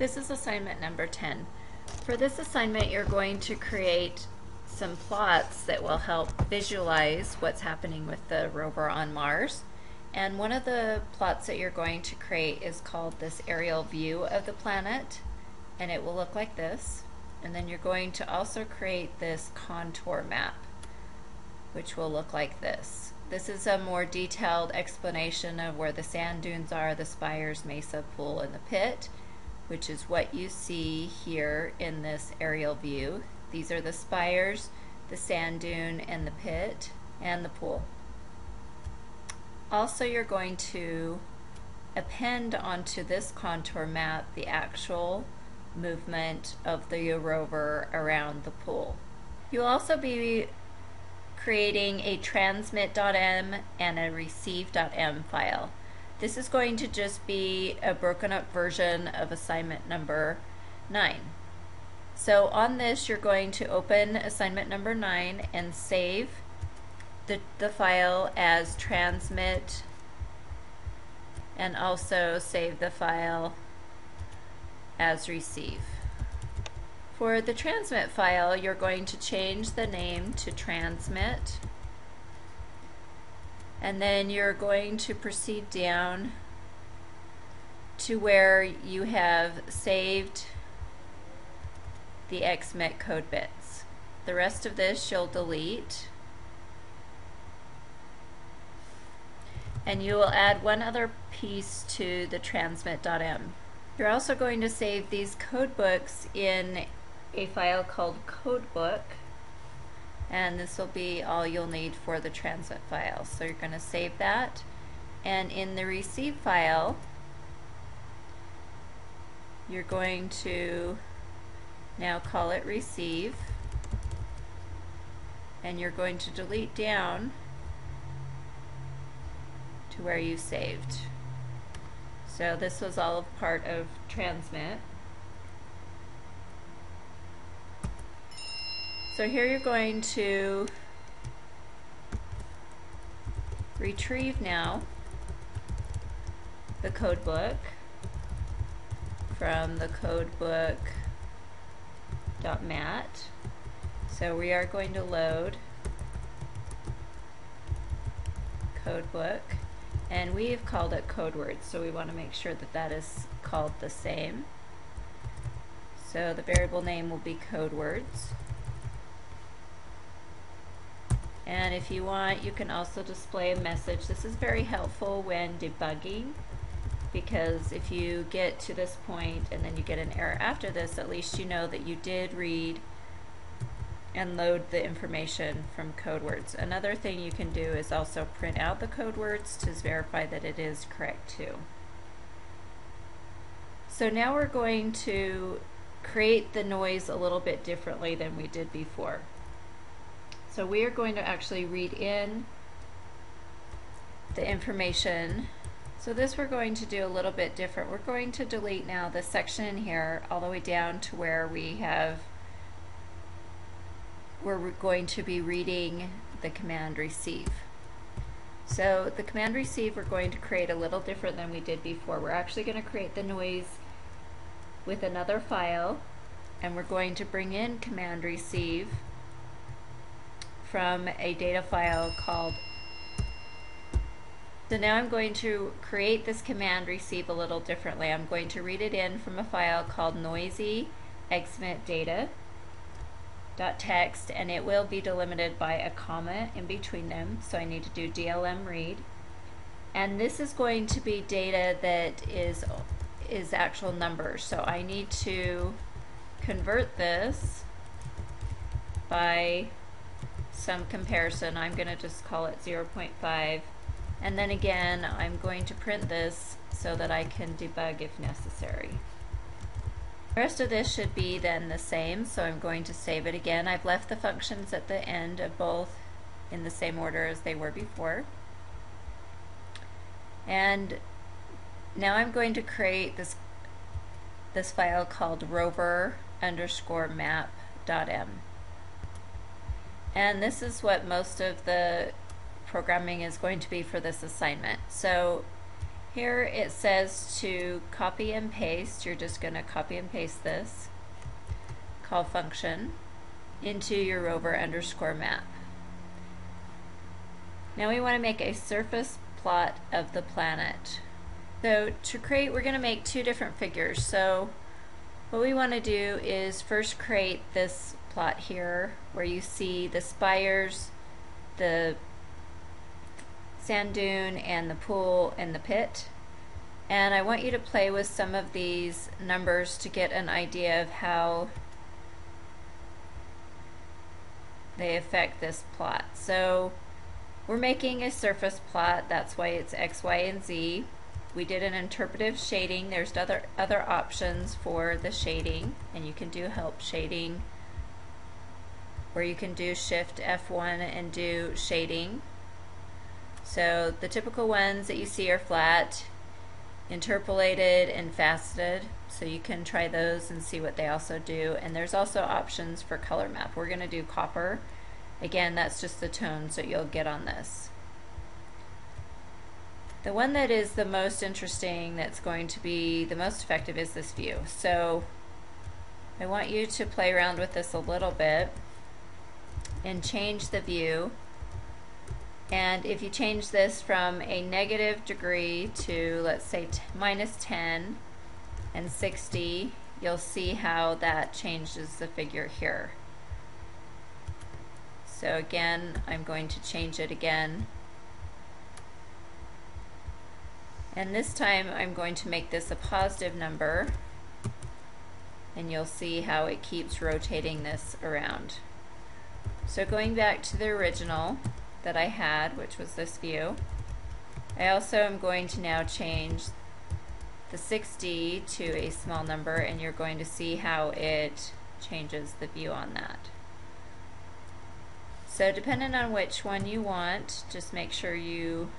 This is assignment number 10. For this assignment, you're going to create some plots that will help visualize what's happening with the rover on Mars. And one of the plots that you're going to create is called this aerial view of the planet, and it will look like this. And then you're going to also create this contour map, which will look like this. This is a more detailed explanation of where the sand dunes are, the spires, mesa, pool, and the pit, which is what you see here in this aerial view. These are the spires, the sand dune, and the pit, and the pool. Also, you're going to append onto this contour map the actual movement of the rover around the pool. You'll also be creating a transmit.m and a receive.m file. This is going to just be a broken up version of assignment number 9. So on this, you're going to open assignment number 9 and save the file as transmit, and also save the file as receive. For the transmit file, you're going to change the name to transmit, and then you're going to proceed down to where you have saved the XMIT code bits. The rest of this you'll delete, and you will add one other piece to the transmit.m. You're also going to save these code books in a file called codebook, and this will be all you'll need for the transmit file. So you're going to save that, and in the receive file you're going to now call it receive, and you're going to delete down to where you saved. So this was all part of transmit. So here you're going to retrieve now the codebook from the codebook.mat. So we are going to load codebook, and we've called it code words, so we want to make sure that that is called the same. So the variable name will be code words. And if you want, you can also display a message. This is very helpful when debugging, because if you get to this point and then you get an error after this, at least you know that you did read and load the information from code words. Another thing you can do is also print out the code words to verify that it is correct too. So now we're going to create the noise a little bit differently than we did before. So we are going to actually read in the information. So this we're going to do a little bit different. We're going to delete now this section in here all the way down to where we're going to be reading the command receive. So the command receive we're going to create a little different than we did before. We're actually going to create the noise with another file, and we're going to bring in command receive from a data file called. So now I'm going to create this command receive a little differently. I'm going to read it in from a file called noisy xmit data.txt, and it will be delimited by a comma in between them, so I need to do DLM read. And this is going to be data that is actual numbers, so I need to convert this by some comparison. I'm going to just call it 0.5, and then again I'm going to print this so that I can debug if necessary. The rest of this should be then the same, so I'm going to save it again. I've left the functions at the end of both in the same order as they were before. And now I'm going to create this file called rover_map.m. And this is what most of the programming is going to be for this assignment. So Here it says to copy and paste. You're just going to copy and paste this call function into your rover underscore map. Now we want to make a surface plot of the planet. So to create, we're going to make two different figures. So what we want to do is first create this plot here where you see the spires, the sand dune, and the pool and the pit. And I want you to play with some of these numbers to get an idea of how they affect this plot. So we're making a surface plot, that's why it's X, Y, and Z. We did an interpretive shading. There's other options for the shading, and you can do help shading, or you can do Shift F1 and do shading. So the typical ones that you see are flat, interpolated, and faceted. So you can try those and see what they also do. And there's also options for color map. We're going to do copper. Again, that's just the tones that you'll get on this. The one that is the most interesting, that's going to be the most effective, is this view. So I want you to play around with this a little bit and change the view. And if you change this from a negative degree to, let's say, -10 and 60, you'll see how that changes the figure here. So again, I'm going to change it again. And this time I'm going to make this a positive number, and you'll see how it keeps rotating this around. So going back to the original that I had, which was this view, I also am going to now change the 60 to a small number, and you're going to see how it changes the view on that. So depending on which one you want, just make sure you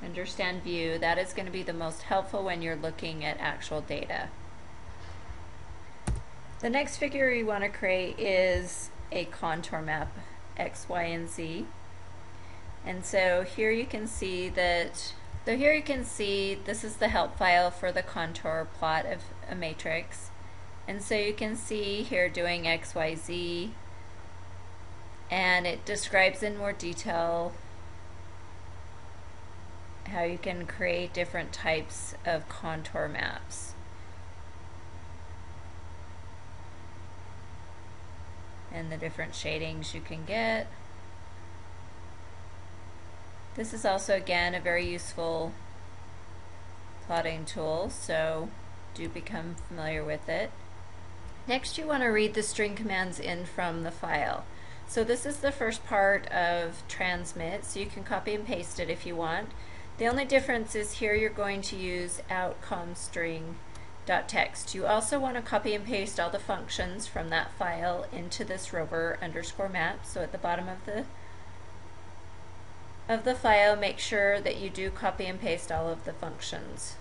understand view. That is going to be the most helpful when you're looking at actual data. The next figure you want to create is a contour map, X, Y, and Z. And so here you can see that, this is the help file for the contour plot of a matrix. And so you can see here doing X, Y, Z, and it describes in more detail how you can create different types of contour maps. And the different shadings you can get. This is also, again, a very useful plotting tool, so do become familiar with it. Next, you want to read the string commands in from the file. So this is the first part of transmit, so you can copy and paste it if you want. The only difference is here you're going to use outcome string.txt. You also want to copy and paste all the functions from that file into this rover underscore map. So at the bottom of the file, make sure that you do copy and paste all of the functions.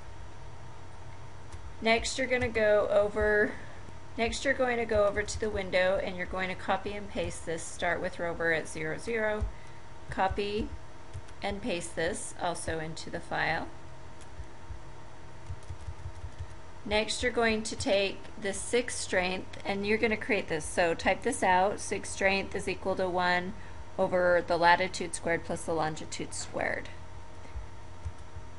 Next you're going to go over to the window, and you're going to copy and paste this. Start with rover at 0, 0, copy and paste this also into the file. Next you're going to take the 6 strength, and you're going to create this. So type this out. 6 strength is equal to 1 over the latitude squared plus the longitude squared.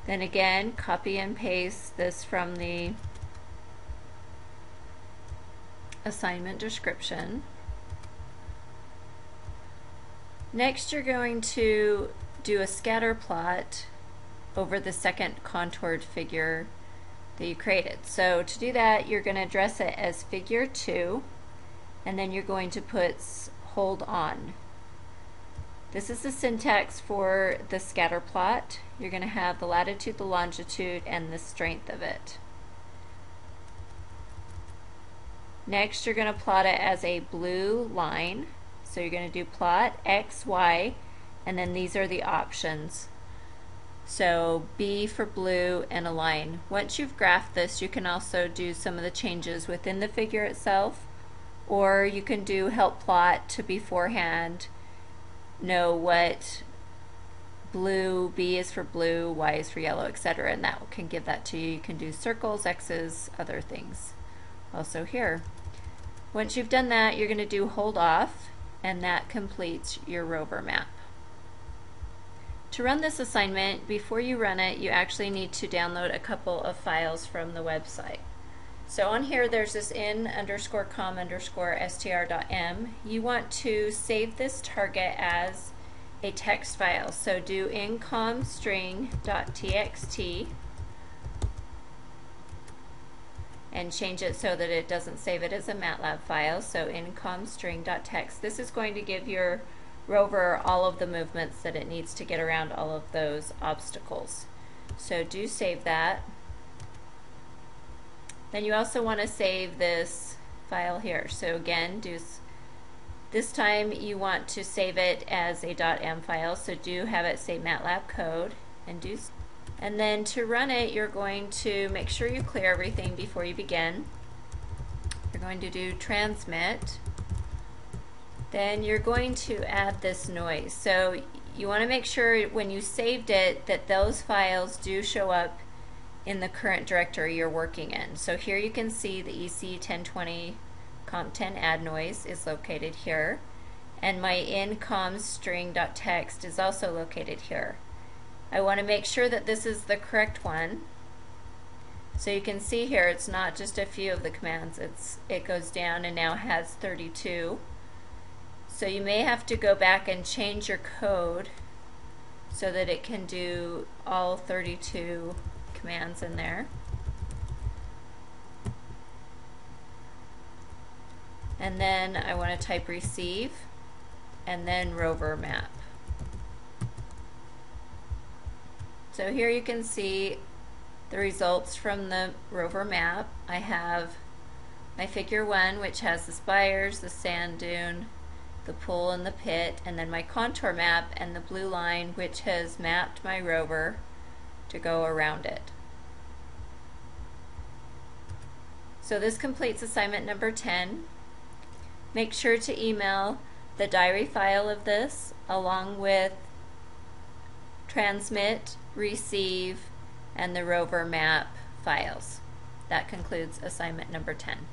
Then again, copy and paste this from the assignment description. Next you're going to do a scatter plot over the second contoured figure that you created. So to do that, you're going to address it as figure 2, and then you're going to put hold on. This is the syntax for the scatter plot. You're going to have the latitude, the longitude, and the strength of it. Next, you're going to plot it as a blue line. So you're going to do plot X, Y, and then these are the options. So B for blue and a line. Once you've graphed this, you can also do some of the changes within the figure itself, or you can do help plot to beforehand know what blue, B is for blue, Y is for yellow, etc. And that can give that to you. You can do circles, X's, other things. Also here. Once you've done that, you're going to do hold off, and that completes your rover map. To run this assignment, before you run it, you actually need to download a couple of files from the website. So on here, there's this in_com_str.m. You want to save this target as a text file. So do incomstring.txt and change it so that it doesn't save it as a MATLAB file. So incomstring.txt. This is going to give your rover all of the movements that it needs to get around all of those obstacles. So do save that. Then you also want to save this file here. So again, this time you want to save it as a .m file. So do have it say MATLAB code and then to run it, you're going to make sure you clear everything before you begin. You're going to do transmit. Then you're going to add this noise. So you want to make sure when you saved it that those files do show up in the current directory you're working in. So here you can see the EC1020 comp10 add noise is located here, and my incomstring.txt is also located here. I want to make sure that this is the correct one. So you can see here it's not just a few of the commands, it goes down and now has 32. So you may have to go back and change your code so that it can do all 32 commands in there. And then I want to type receive and then rover map. So here you can see the results from the rover map. I have my figure 1, which has the spires, the sand dune, the pool and the pit, and then my contour map and the blue line, which has mapped my rover to go around it. So this completes assignment number 10. Make sure to email the diary file of this along with transmit, receive, and the rover map files. That concludes assignment number 10.